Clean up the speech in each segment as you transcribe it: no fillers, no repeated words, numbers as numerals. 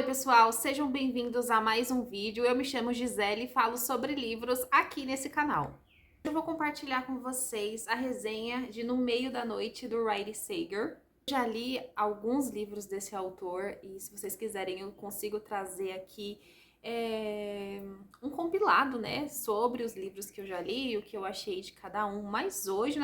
pessoal, sejam bem-vindos a mais um vídeo. Eu me chamo Gisele e falo sobre livros aqui nesse canal. Eu vou compartilhar com vocês a resenha de No Meio da Noite, do Riley Sager. Já li alguns livros desse autor e se vocês quiserem eu consigo trazer aqui um compilado, né, sobre os livros que eu já li e o que eu achei de cada um. Mas hoje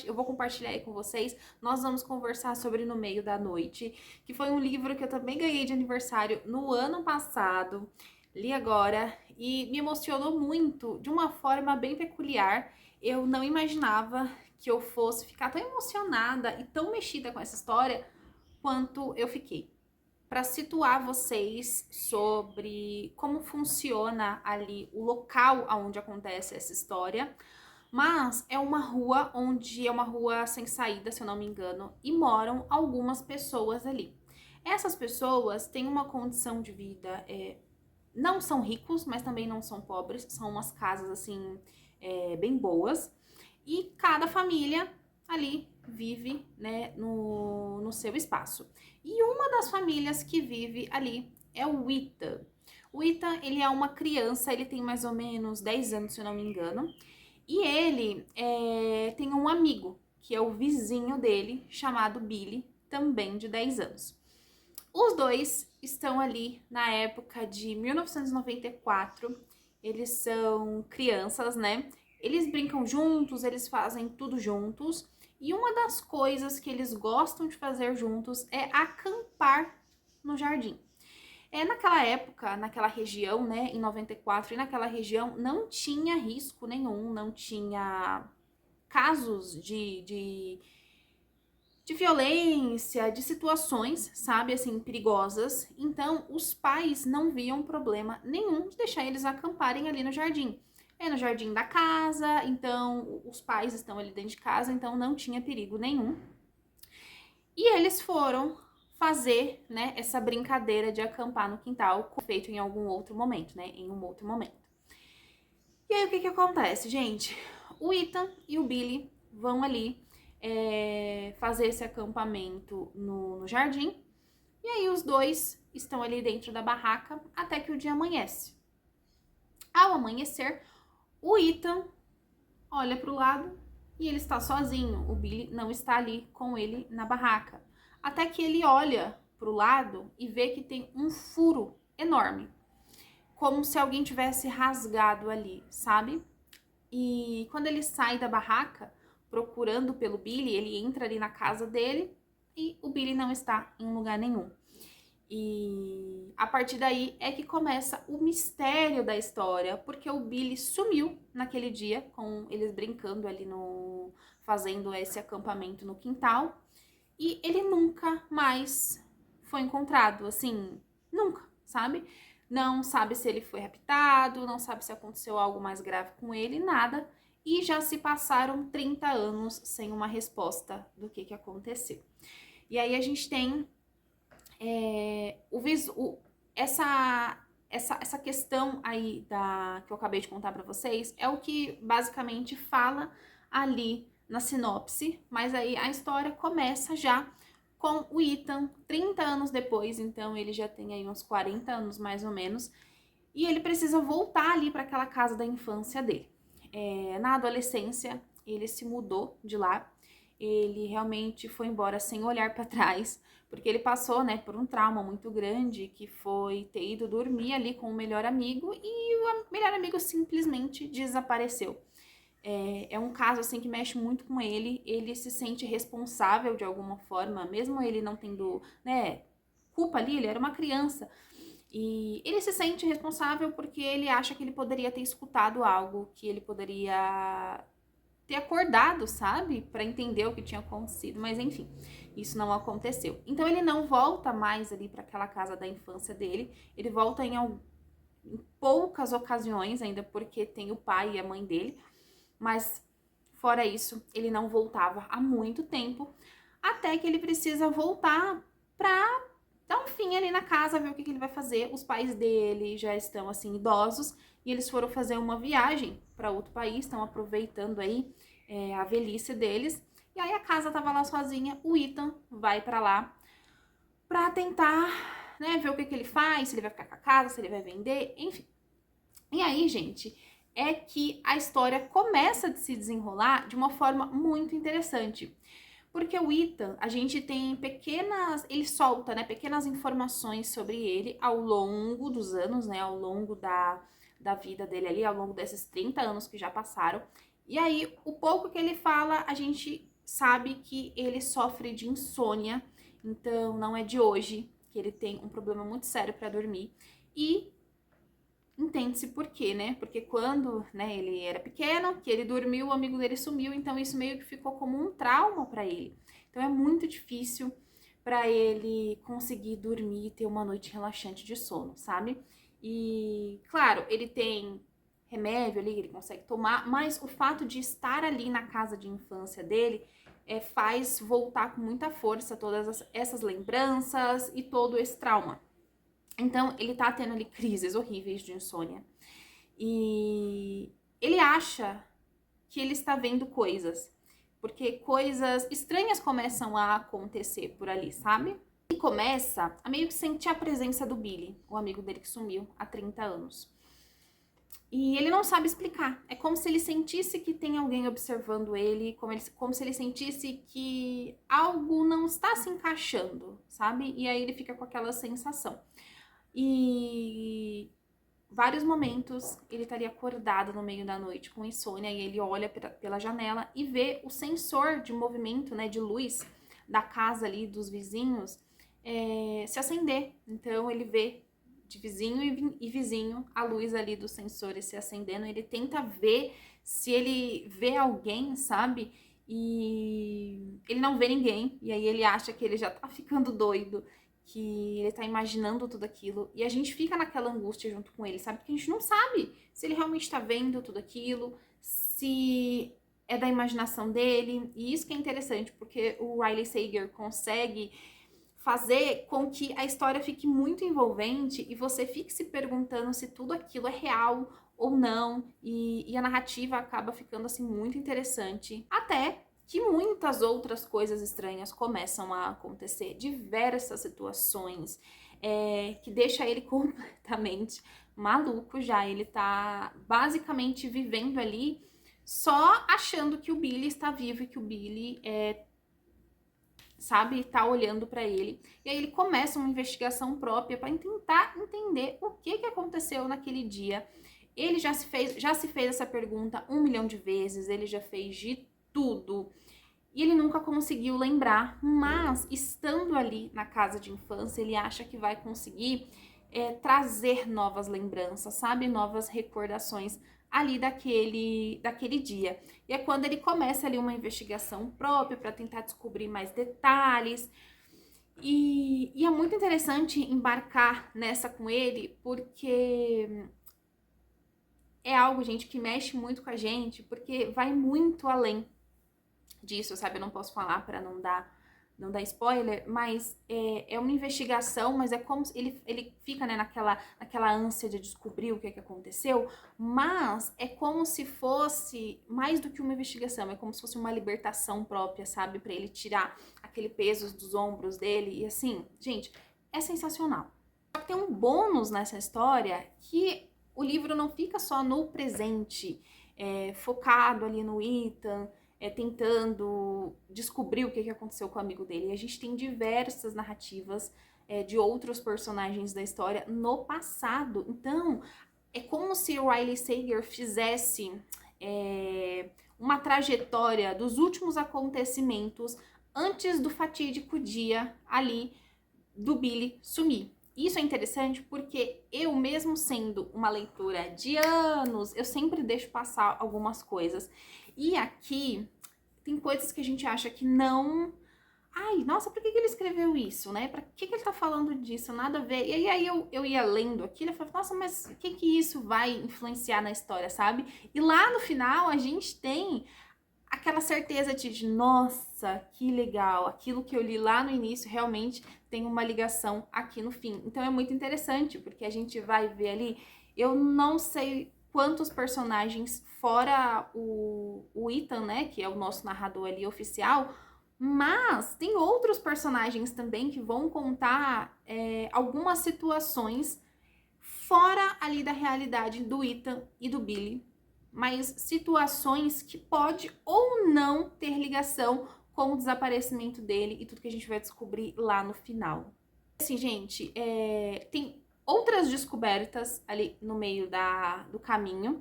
eu vou compartilhar aí com vocês, nós vamos conversar sobre No Meio da Noite, que foi um livro que eu também ganhei de aniversário no ano passado, li agora e me emocionou muito, de uma forma bem peculiar. Eu não imaginava que eu fosse ficar tão emocionada e tão mexida com essa história quanto eu fiquei. Para situar vocês sobre como funciona ali o local onde acontece essa história, mas é uma rua onde é uma rua sem saída, se eu não me engano, e moram algumas pessoas ali. Essas pessoas têm uma condição de vida, não são ricos, mas também não são pobres, são umas casas assim bem boas, e cada família ali vive, né, no seu espaço. E uma das famílias que vive ali é o Ethan. O Ethan, ele é uma criança, ele tem mais ou menos 10 anos, se eu não me engano, e ele tem um amigo, que é o vizinho dele, chamado Billy, também de 10 anos. Os dois estão ali na época de 1994, eles são crianças, né? Eles brincam juntos, eles fazem tudo juntos. E uma das coisas que eles gostam de fazer juntos é acampar no jardim. Naquela época, naquela região, né, em 94, e naquela região não tinha risco nenhum, não tinha casos de violência, de situações, sabe, assim, perigosas. Então, os pais não viam problema nenhum de deixar eles acamparem ali no jardim. É no jardim da casa, então os pais estão ali dentro de casa, então não tinha perigo nenhum. E eles foram fazer, né, essa brincadeira de acampar no quintal, feito em algum outro momento, né, em um outro momento. E aí, o que que acontece, gente? O Ethan e o Billy vão ali fazer esse acampamento no jardim. E aí os dois estão ali dentro da barraca até que o dia amanhece. Ao amanhecer, o Ethan olha para o lado e ele está sozinho. O Billy não está ali com ele na barraca. Até que ele olha para o lado e vê que tem um furo enorme, como se alguém tivesse rasgado ali, sabe? E quando ele sai da barraca, procurando pelo Billy, ele entra ali na casa dele e o Billy não está em lugar nenhum. E a partir daí é que começa o mistério da história, porque o Billy sumiu naquele dia, com eles brincando ali fazendo esse acampamento no quintal, e ele nunca mais foi encontrado, assim, nunca, sabe? Não sabe se ele foi raptado, não sabe se aconteceu algo mais grave com ele, nada. E já se passaram 30 anos sem uma resposta do que aconteceu. E aí a gente tem essa questão aí que eu acabei de contar pra vocês, é o que basicamente fala ali na sinopse, mas aí a história começa já com o Ethan 30 anos depois, então ele já tem aí uns 40 anos mais ou menos, e ele precisa voltar ali para aquela casa da infância dele. Na adolescência, ele se mudou de lá, ele realmente foi embora sem olhar para trás, porque ele passou, né, por um trauma muito grande, que foi ter ido dormir ali com o melhor amigo e o melhor amigo simplesmente desapareceu. É um caso assim que mexe muito com ele se sente responsável de alguma forma, mesmo ele não tendo, né, culpa ali, ele era uma criança. E ele se sente responsável porque ele acha que ele poderia ter escutado algo, que ele poderia ter acordado, sabe? Para entender o que tinha acontecido, mas enfim, isso não aconteceu. Então ele não volta mais ali para aquela casa da infância dele, ele volta em poucas ocasiões ainda, porque tem o pai e a mãe dele, mas fora isso, ele não voltava há muito tempo, até que ele precisa voltar pra dar um fim ali na casa, ver o que ele vai fazer. Os pais dele já estão assim idosos e eles foram fazer uma viagem para outro país, estão aproveitando aí a velhice deles. E aí a casa tava lá sozinha, o Ethan vai para lá para tentar, né, ver o que ele faz, se ele vai ficar com a casa, se ele vai vender, enfim. E aí, gente, é que a história começa a se desenrolar de uma forma muito interessante. Porque o Ethan, a gente tem ele solta, né, pequenas informações sobre ele ao longo dos anos, né, ao longo da vida dele ali, ao longo desses 30 anos que já passaram. E aí, o pouco que ele fala, a gente sabe que ele sofre de insônia, então não é de hoje que ele tem um problema muito sério para dormir. E entende-se por quê, né? Porque quando, né, ele era pequeno, que ele dormiu, o amigo dele sumiu, então isso meio que ficou como um trauma para ele. Então é muito difícil para ele conseguir dormir e ter uma noite relaxante de sono, sabe? E, claro, ele tem remédio ali, ele consegue tomar, mas o fato de estar ali na casa de infância dele faz voltar com muita força todas essas lembranças e todo esse trauma. Então, ele tá tendo ali crises horríveis de insônia. E ele acha que ele está vendo coisas. Porque coisas estranhas começam a acontecer por ali, sabe? E começa a meio que sentir a presença do Billy, o amigo dele que sumiu há 30 anos. E ele não sabe explicar. É como se ele sentisse que tem alguém observando ele, como se ele sentisse que algo não está se encaixando, sabe? E aí ele fica com aquela sensação. E vários momentos ele estaria acordado no meio da noite com insônia e ele olha pela janela e vê o sensor de movimento, né, de luz da casa ali dos vizinhos se acender. Então ele vê de vizinho e vizinho a luz ali dos sensores se acendendo. Ele tenta ver se ele vê alguém, sabe? E ele não vê ninguém. E aí ele acha que ele já tá ficando doido, que ele tá imaginando tudo aquilo, e a gente fica naquela angústia junto com ele, sabe? Porque a gente não sabe se ele realmente tá vendo tudo aquilo, se é da imaginação dele, e isso que é interessante, porque o Riley Sager consegue fazer com que a história fique muito envolvente e você fique se perguntando se tudo aquilo é real ou não, e a narrativa acaba ficando assim muito interessante, até que muitas outras coisas estranhas começam a acontecer, diversas situações que deixa ele completamente maluco já. Ele tá basicamente vivendo ali só achando que o Billy está vivo e que o Billy sabe, tá olhando para ele. E aí ele começa uma investigação própria para tentar entender o que aconteceu naquele dia. Ele já se fez essa pergunta 1 milhão de vezes, ele já fez de tudo. E ele nunca conseguiu lembrar, mas estando ali na casa de infância, ele acha que vai conseguir trazer novas lembranças, sabe? Novas recordações ali daquele dia. E é quando ele começa ali uma investigação própria para tentar descobrir mais detalhes. E é muito interessante embarcar nessa com ele, porque é algo, gente, que mexe muito com a gente, porque vai muito além disso, sabe? Eu não posso falar para não dar spoiler, mas é uma investigação, mas é como se ele fica, né, naquela ânsia de descobrir o que aconteceu, mas é como se fosse mais do que uma investigação, é como se fosse uma libertação própria, sabe? Para ele tirar aquele peso dos ombros dele, e assim, gente, é sensacional. Só que tem um bônus nessa história, que o livro não fica só no presente, focado ali no Ethan, tentando descobrir o que aconteceu com o amigo dele. E a gente tem diversas narrativas de outros personagens da história no passado. Então, é como se o Riley Sager fizesse uma trajetória dos últimos acontecimentos antes do fatídico dia ali do Billy sumir. Isso é interessante porque eu, mesmo sendo uma leitura de anos, eu sempre deixo passar algumas coisas. E aqui tem coisas que a gente acha que não... Ai, nossa, por que ele escreveu isso, né? Pra que ele tá falando disso? Nada a ver. E aí eu ia lendo aquilo e falava, nossa, mas o que isso vai influenciar na história, sabe? E lá no final a gente tem aquela certeza de, nossa, que legal, aquilo que eu li lá no início realmente tem uma ligação aqui no fim. Então é muito interessante, porque a gente vai ver ali, eu não sei quantos personagens, fora o Ethan, né, que é o nosso narrador ali oficial, Mas tem outros personagens também que vão contar algumas situações fora ali da realidade do Ethan e do Billy, mas situações que pode ou não ter ligação com o desaparecimento dele e tudo que a gente vai descobrir lá no final. Assim, gente, tem outras descobertas ali no meio do caminho,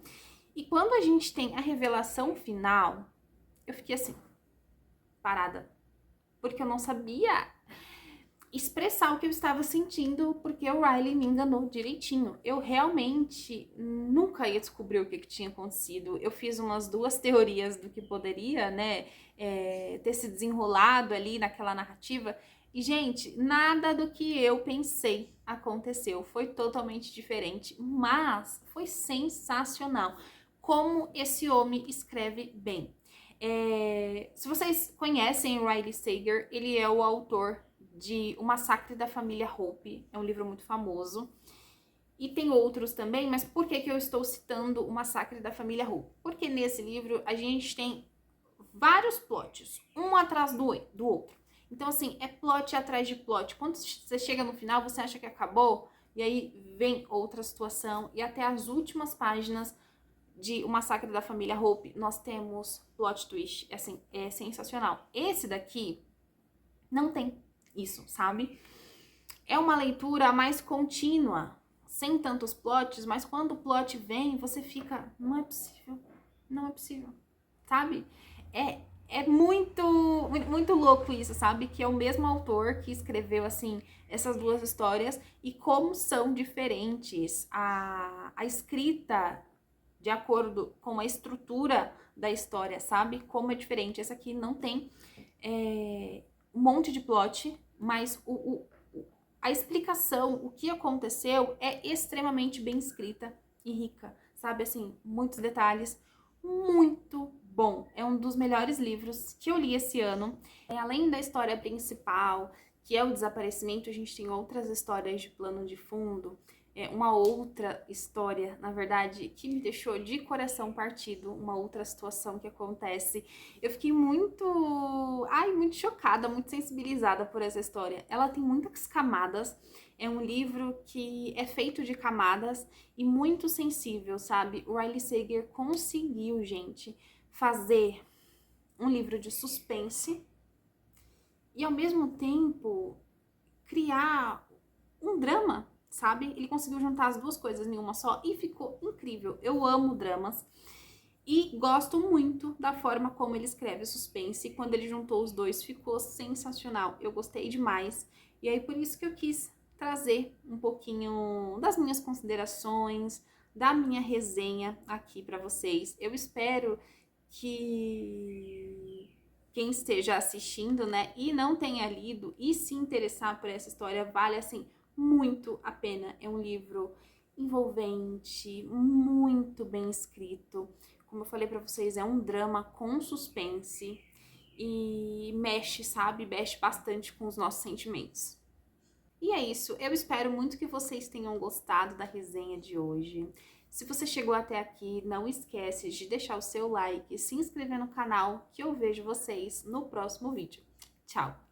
e quando a gente tem a revelação final, eu fiquei assim, parada, porque eu não sabia expressar o que eu estava sentindo, porque o Riley me enganou direitinho. Eu realmente nunca ia descobrir o que tinha acontecido. Eu fiz umas 2 teorias do que poderia, né, ter se desenrolado ali naquela narrativa. E, gente, nada do que eu pensei aconteceu. Foi totalmente diferente, mas foi sensacional. Como esse homem escreve bem. Se vocês conhecem o Riley Sager, ele é o autor de O Massacre da Família Hope, é um livro muito famoso. E tem outros também, mas por que eu estou citando O Massacre da Família Hope? Porque nesse livro a gente tem vários plots, um atrás do outro. Então, assim, é plot atrás de plot. Quando você chega no final, você acha que acabou, e aí vem outra situação, e até as últimas páginas de O Massacre da Família Hope, nós temos plot twist. Assim, é sensacional. Esse daqui não tem isso, sabe? É uma leitura mais contínua, sem tantos plots, mas quando o plot vem, você fica, não é possível, não é possível, sabe? É muito louco isso, sabe? Que é o mesmo autor que escreveu, assim, essas 2 histórias e como são diferentes. A escrita de acordo com a estrutura da história, sabe? Como é diferente. Essa aqui não tem um monte de plot, mas a explicação, o que aconteceu, é extremamente bem escrita e rica, sabe? Assim, muitos detalhes, muito bom. É um dos melhores livros que eu li esse ano. Além da história principal, que é o desaparecimento, a gente tem outras histórias de plano de fundo, uma outra história, na verdade, que me deixou de coração partido, uma outra situação que acontece. Eu fiquei muito chocada, muito sensibilizada por essa história. Ela tem muitas camadas, é um livro que é feito de camadas e muito sensível, sabe? O Riley Sager conseguiu, gente, fazer um livro de suspense e, ao mesmo tempo, criar um drama, sabe? Ele conseguiu juntar as 2 coisas em uma só e ficou incrível. Eu amo dramas e gosto muito da forma como ele escreve suspense. E quando ele juntou os 2, ficou sensacional. Eu gostei demais. E aí, por isso que eu quis trazer um pouquinho das minhas considerações, da minha resenha aqui para vocês. Eu espero que quem esteja assistindo, né, e não tenha lido e se interessar por essa história, vale, assim, muito a pena. É um livro envolvente, muito bem escrito. Como eu falei pra vocês, é um drama com suspense e mexe, sabe? Mexe bastante com os nossos sentimentos. E é isso, eu espero muito que vocês tenham gostado da resenha de hoje. Se você chegou até aqui, não esquece de deixar o seu like e se inscrever no canal, que eu vejo vocês no próximo vídeo. Tchau!